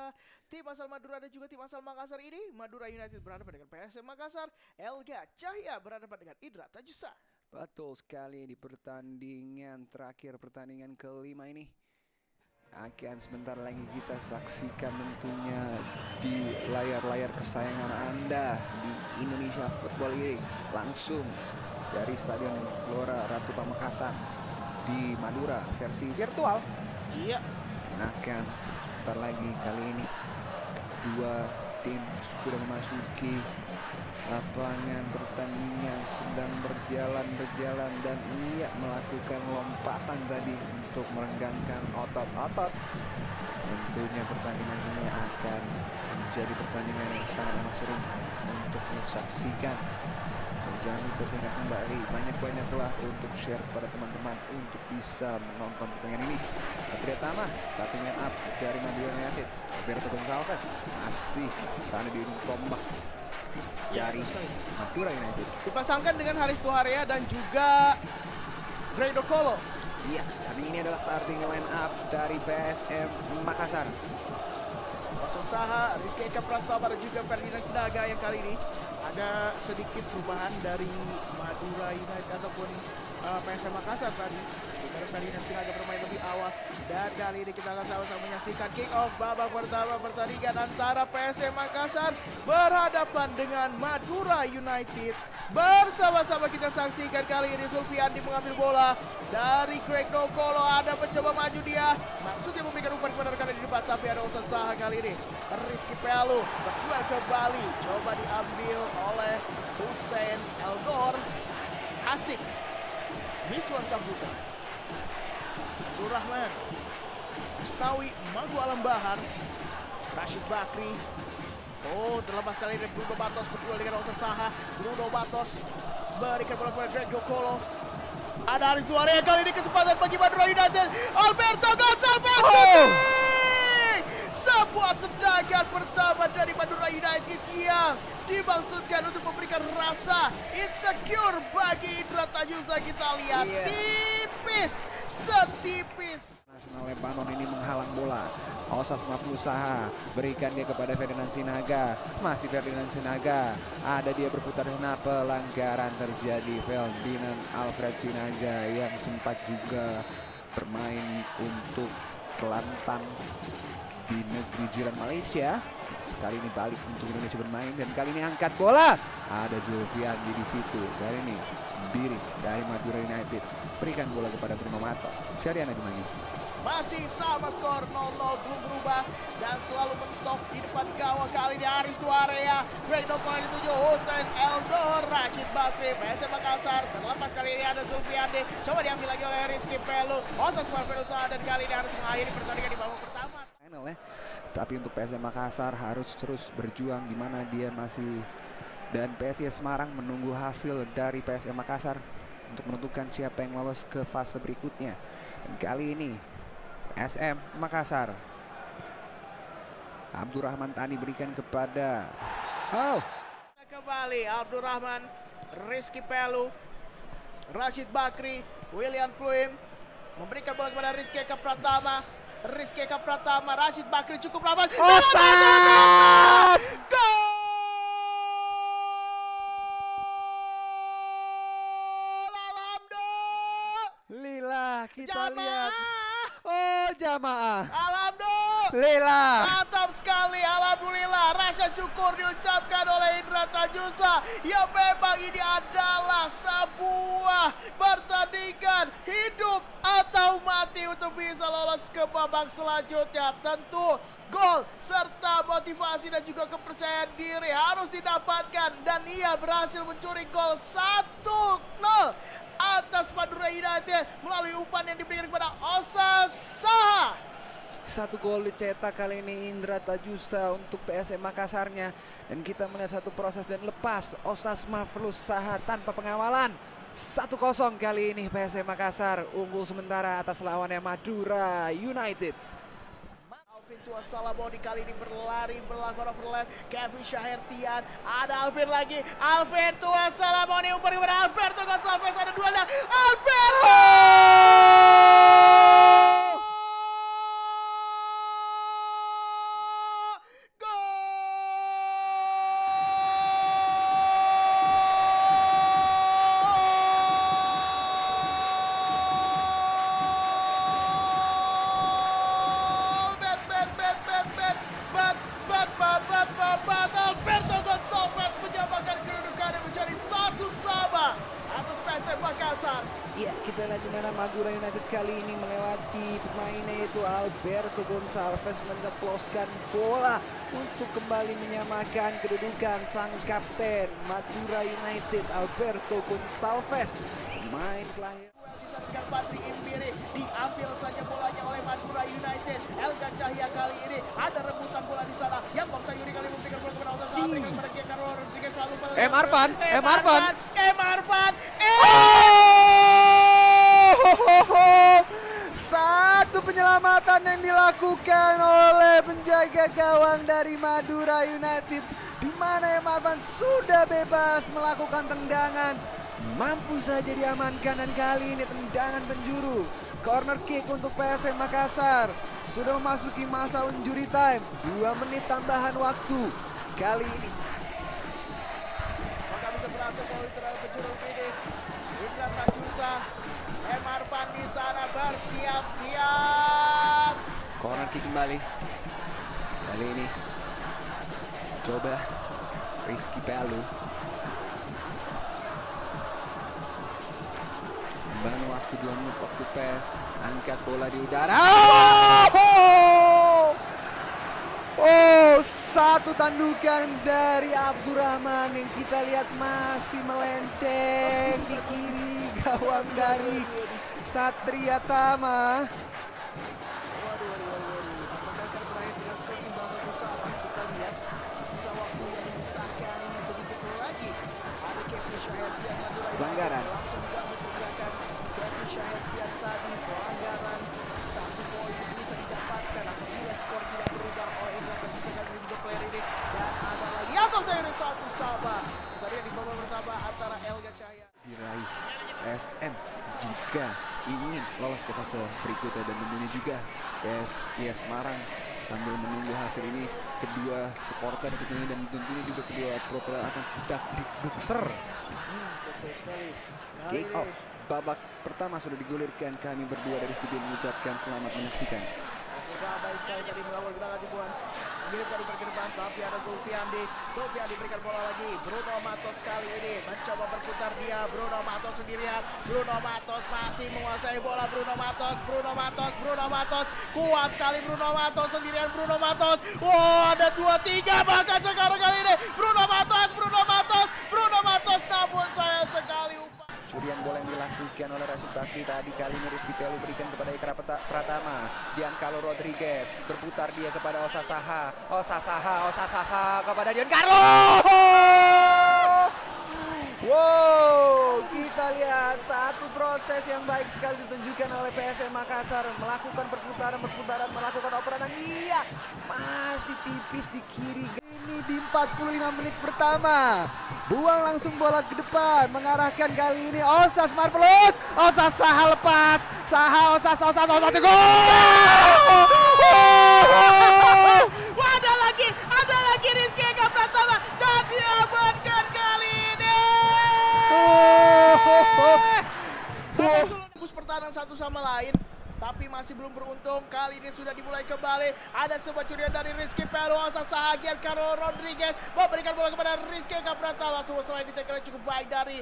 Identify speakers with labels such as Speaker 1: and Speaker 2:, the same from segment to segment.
Speaker 1: antara tim asal Madura dan juga tim asal Makassar ini. Madura United berhadapan dengan PSM Makassar, Elga Cahya berhadapan dengan Indra Tajusa.
Speaker 2: Betul sekali, di pertandingan terakhir, pertandingan kelima ini akan sebentar lagi kita saksikan tentunya di layar-layar kesayangan Anda di Indonesia Football League langsung dari Stadion Gelora Ratu Pamekasan di Madura versi virtual.
Speaker 1: Iya.
Speaker 2: Akan sebentar lagi, kali ini dua tim sudah memasuki lapangan pertandingan, sedang berjalan dan ia melakukan lompatan tadi untuk merenggangkan otot-otot. Tentunya pertandingan ini akan menjadi pertandingan yang sangat seru untuk disaksikan. Jangan lupa saya kembali banyak-banyaklah untuk share kepada teman-teman untuk bisa menonton pertandingan ini. Satria Tama, starting line up dari Madura United. Roberto Gonçalves masih berada di ujung tombak dari Madura United.
Speaker 1: Dipasangkan dengan Haris Tuharia dan juga Greg Dokolo.
Speaker 2: Iya, kali ini adalah starting line up dari PSM Makassar.
Speaker 1: Saha, Rizky Eka Pratama dan juga Ferdinand Sinaga yang kali ini ada sedikit perubahan dari Madura United ataupun PSM Makassar tadi. Karena Ferdinand Sinaga bermain lebih awal dan kali ini kita akan sama-sama menyaksikan kick off babak pertama pertandingan antara PSM Makassar berhadapan dengan Madura United. Bersama-sama kita saksikan kali ini Zulfiandi mengambil bola dari Greg Dokolo, ada mencoba maju dia, maksudnya memberikan umpan kepada rekan di depan, tapi ada usaha Saha kali ini. Rizky Pelu berjual kembali, coba diambil oleh Hussein Eldor. Asik Miswan Sambutan, Abdul Rahman, Asnawi Magu Alam Bahar, Rashid Bakri. Oh, terlepas kali ini Bruno Batos berduel dengan Osa Saha. Bruno Batos berikan bola kepada Greg Dokolo. Ada Haris Tuharia, kali ini kesempatan bagi Madura United. Alberto Gonçalves. Sebuah tendangan pertama dari Madura United yang dimaksudkan untuk memberikan rasa insecure bagi Indra Tajusa. Kita lihat tipis, setipis.
Speaker 2: Nasional Lebanon ini menghalang bola. Osas berusaha berikan dia kepada Ferdinand Sinaga. Masih Ferdinand Sinaga. Ada dia berputar zona, pelanggaran terjadi. Ferdinand Alfred Sinaga yang sempat juga bermain untuk Kelantan di negeri jiran Malaysia. Sekali ini balik untuk Indonesia bermain dan kali ini angkat bola. Ada Zulfiandi di situ. Kali ini Biri dari Madura United berikan bola kepada Bruno Mato. Syariana Jumangi.
Speaker 1: Masih sama skor 0-0, belum berubah dan selalu mentok di depan gawang. Kali ini Haris Tuharia, Greg Dokolo dituju Hussein Eldor, Rashid Bakri, PSM Makassar. Terlepas kali ini ada Zulfiandi, coba diambil lagi oleh Rizky Pelu. Osas berusaha dan kali ini harus mengakhiri pertandingan di babak pertama.
Speaker 2: Final ya. Tapi untuk PSM Makassar harus terus berjuang di mana dia masih, dan PSIS Semarang menunggu hasil dari PSM Makassar untuk menentukan siapa yang lolos ke fase berikutnya. Dan kali ini SM Makassar, Abdurrahman Tani berikan kepada
Speaker 1: kembali Abdurrahman, Rizky Pelu, Rashid Bakri, William Pluim memberikan bola kepada Rizky Eka Pratama. Rizky Eka Pratama, Rashid Bakri cukup lama.
Speaker 2: Osas!
Speaker 1: Gol!
Speaker 2: Lila, kita lihat. Oh, jamaah.
Speaker 1: Alhamdulillah. Mantap sekali, alhamdulillah. Rasa syukur diucapkan oleh Indra Tajusa. Ya memang ini adalah sebuah pertandingan hidup atau mati untuk bisa lolos ke babak selanjutnya. Tentu gol serta motivasi dan juga kepercayaan diri harus didapatkan. Dan ia berhasil mencuri gol 1-0 atas Madura United melalui umpan yang diberikan kepada Osa Saha.
Speaker 2: Satu gol dicetak kali ini Indra Tajusa untuk PSM Makassarnya. Dan kita melihat satu proses dan lepas Osas Saha tanpa pengawalan. 1-0 kali ini PSM Makassar unggul sementara atas lawannya Madura United.
Speaker 1: Alvin Tuasalamoni kali ini berlari berlakon overlap. Kevin Syahertian, ada Alvin lagi. Alvin Tuasalamoni umpan kepada Alberto Gonçalves, ada duelnya. Alberto!
Speaker 2: Ya, kita lihat di mana Madura United kali ini melewati pemainnya yaitu Alberto Gonçalves menceploskan bola untuk kembali menyamakan kedudukan sang kapten Madura United Alberto Gonçalves, pemain kelahiran.
Speaker 1: Disampaikan Patri Imbiri, diambil saja bolanya oleh Madura United. Elga Cahya kali ini ada rebutan bola di sana. Yang Bangsa Yuri kali memberikan bola kepada Osa Saha.
Speaker 2: Arfan. Satu penyelamatan yang dilakukan oleh penjaga gawang dari Madura United, di mana Arfan sudah bebas melakukan tendangan, mampu saja diamankan, dan kali ini tendangan penjuru. Corner kick untuk PSM Makassar. Sudah memasuki masa injury time, 2 menit tambahan waktu. Kali ini
Speaker 1: maka bisa berhasil melalui terhadap penjuru ini. Indra Tajusa, Arfan di sana bersiap-siap.
Speaker 2: corner kick kembali. Kali ini coba Rizky Pelu. Tambahan waktu 2 menit waktu PES. Angkat bola di udara. Satu tandukan dari Abdurrahman yang kita lihat masih melenceng di kiri gawang dari Satria Tama. Pelanggaran.
Speaker 1: Pelanggaran 1 poin bisa didapatkan apabila skor tidak berubah oleh Indra Tajusa dan juga player ini. Dan ada lagi Yakob Sayuri 1 sama. Tadi yang di babak pertama antara Elga Cahya.
Speaker 2: Diraih PSM jika ingin lolos ke fase berikutnya, dan tentunya juga PSIS Semarang sambil menunggu hasil ini, kedua supporter tentunya dan tentunya juga kedua pro player akan Dakdikbukser.
Speaker 1: Betul sekali.
Speaker 2: Kick off babak pertama sudah digulirkan. Kami berdua dari studio mengucapkan selamat menyaksikan.
Speaker 1: Susah baik sekali tadi mengawal gerakan Jepun. Mirip dari ke depan, tapi ada Zulfiandi. Zulfiandi berikan bola lagi. Bruno Matos kali ini mencoba berputar dia. Bruno Matos sendirian. Bruno Matos masih menguasai bola. Bruno Matos. Kuat sekali Bruno Matos sendirian. Bruno Matos. Ada 2-3 bahkan sekarang kali ini. Bruno Matos. Namun sayang sekali
Speaker 2: Curian bola yang dilakukan oleh Rashid Bakri tadi, kali ini Rizky Pelu berikan kepada Ikra Pratama. Giancarlo Rodriguez berputar dia kepada Osa Saha kepada Giancarlo. Wow, kita lihat satu proses yang baik sekali ditunjukkan oleh PSM Makassar, melakukan perputaran, melakukan operan, dan iya masih tipis di kiri. Ini di 45 menit pertama, buang langsung bola ke depan, mengarahkan kali ini Osa Marvelous. Osa Saha lepas, Osa gol.
Speaker 1: Ada lagi Rizky Eka Pratama dan diamankan kali ini. Bus pertahanan satu sama lain, tapi masih belum beruntung. Kali ini sudah dimulai kembali. Ada sebuah curian dari Rizky Pelu. Osa Saha, Giancarlo Rodriguez memberikan bola kepada Rizky Eka Pratama. Semua selain ditekan cukup baik dari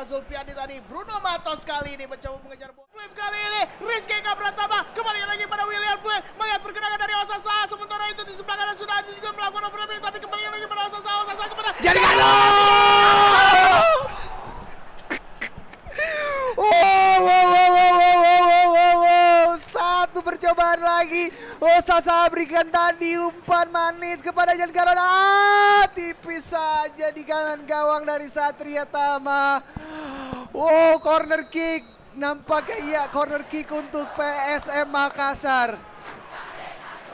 Speaker 1: Zulfiandi tadi. Bruno Matos kali ini mencoba mengejar bola. Kali ini Rizky Eka Pratama kembali lagi pada William Blue. Melihat pergerakan dari Osa Saha. Sementara itu di sebelah kanan sudah juga melakukan operasi, tapi kembali lagi pada Osa Saha kepada
Speaker 2: Giancarlo. Satu percobaan lagi. Osa Saha berikan tadi umpan manis kepada Giancarlo. Tipis saja di kanan gawang dari Satria Tama. Corner kick. Nampaknya iya, corner kick untuk PSM Makassar.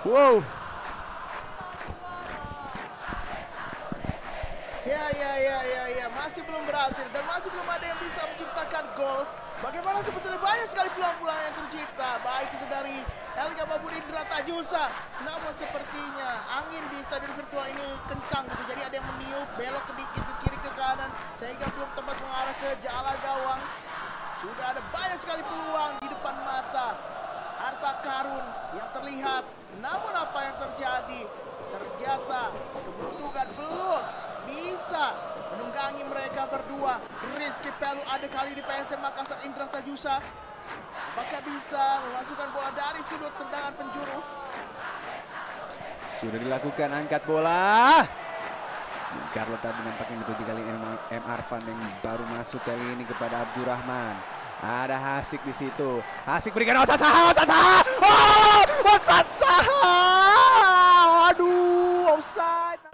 Speaker 2: Wow.
Speaker 1: Ya, masih belum berhasil dan masih belum ada yang bisa menciptakan gol. Bagaimana sebetulnya banyak sekali peluang-peluang yang tercipta, baik itu dari Elga maupun Indra Tajusa. Namun sepertinya angin di stadion virtual ini kencang gitu, jadi ada yang meniup belok sedikit ke kiri ke kanan sehingga belum tempat mengarah ke jala gawang. Sudah ada banyak sekali peluang di depan mata harta karun yang terlihat. Namun apa yang terjadi? Ternyata keberuntungan belum bisa menunggangi mereka berdua. Rizky Pelu ada kali di PSM Makassar. Indra Tajusa apakah bisa memasukkan bola dari sudut tendangan penjuru?
Speaker 2: Sudah dilakukan, angkat bola. Carlo tadi nampaknya dituju kali M. Arfan yang baru masuk kali ini kepada Abdurrahman. Ada Hasik di situ. Hasik berikan Osasaha. Oh, Osasaha. Aduh, offside.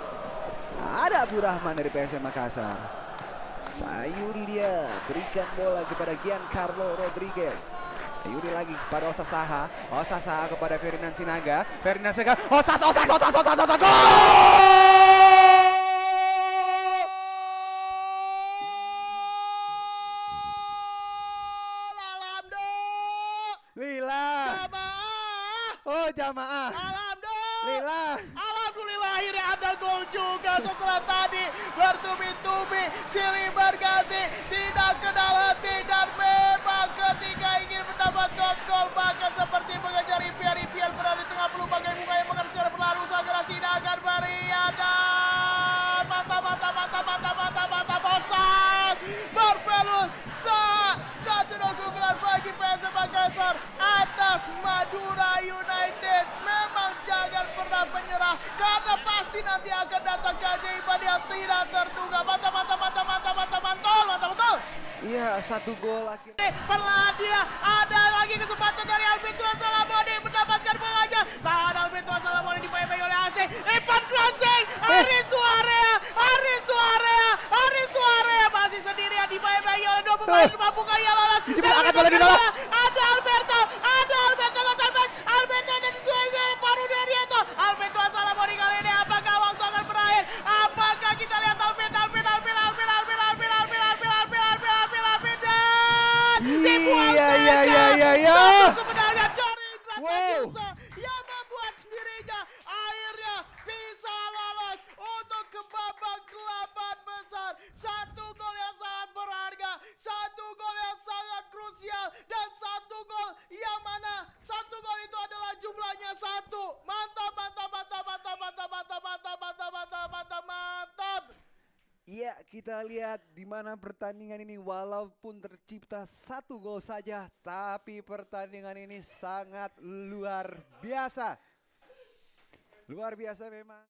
Speaker 2: Ada Abdurrahman dari PSM Makassar. Sayuri dia berikan bola kepada Giancarlo Rodriguez. Sayuri lagi kepada Osasaha. Osasaha kepada Ferdinand Sinaga. Ferdinand Sinaga. Osasaha. Gol! Lila.
Speaker 1: Jamaah.
Speaker 2: Oh, jamaah.
Speaker 1: Alhamdulillah. Alhamdulillah akhirnya ada gol juga setelah tadi bertubi-tubi silih berganti, tidak kenal hati, dan memang ketika ingin mendapatkan gol bahkan seperti mengejar impian-impian berada di tengah peluang yang bukan yang mengejar secara berlalu segera tidak akan berian dan mata bosan Marvelous 1-0 keunggulan bagi PSM Makassar atas Madura United. Memang jangan pernah menyerah karena pasti nanti akan datang keajaiban yang tidak terduga. Mantap.
Speaker 2: Iya, 1 gol akhirnya.
Speaker 1: Perlahan dia ada lagi kesempatan dari Alvin Tuasalamoni mendapatkan bolanya. Tahan Alvin Tuasalamoni dibayang oleh AC. Ipan crossing. Aris Tuarea masih sendirian dibayang oleh 2 pemain. Mampu kaya lolos.
Speaker 2: Angkat bola di dalam.
Speaker 1: Ada Alberto Gonçalves. Alberto dan dituju Paru Deriento. Alvin Tuasalamoni kali ini apakah waktu akan berakhir? Apakah kita lihat Alvin dan
Speaker 2: Iya.
Speaker 1: satu kemenangan dari Indra Tajusa yang membuat dirinya akhirnya bisa lolos untuk ke babak 8 besar. 1 gol yang sangat berharga, 1 gol yang sangat krusial, dan 1 gol yang mana 1 gol itu adalah jumlahnya 1. Mantap.
Speaker 2: Iya, kita lihat di mana pertandingan ini walaupun tercipta 1 gol saja, tapi pertandingan ini sangat luar biasa. Luar biasa memang.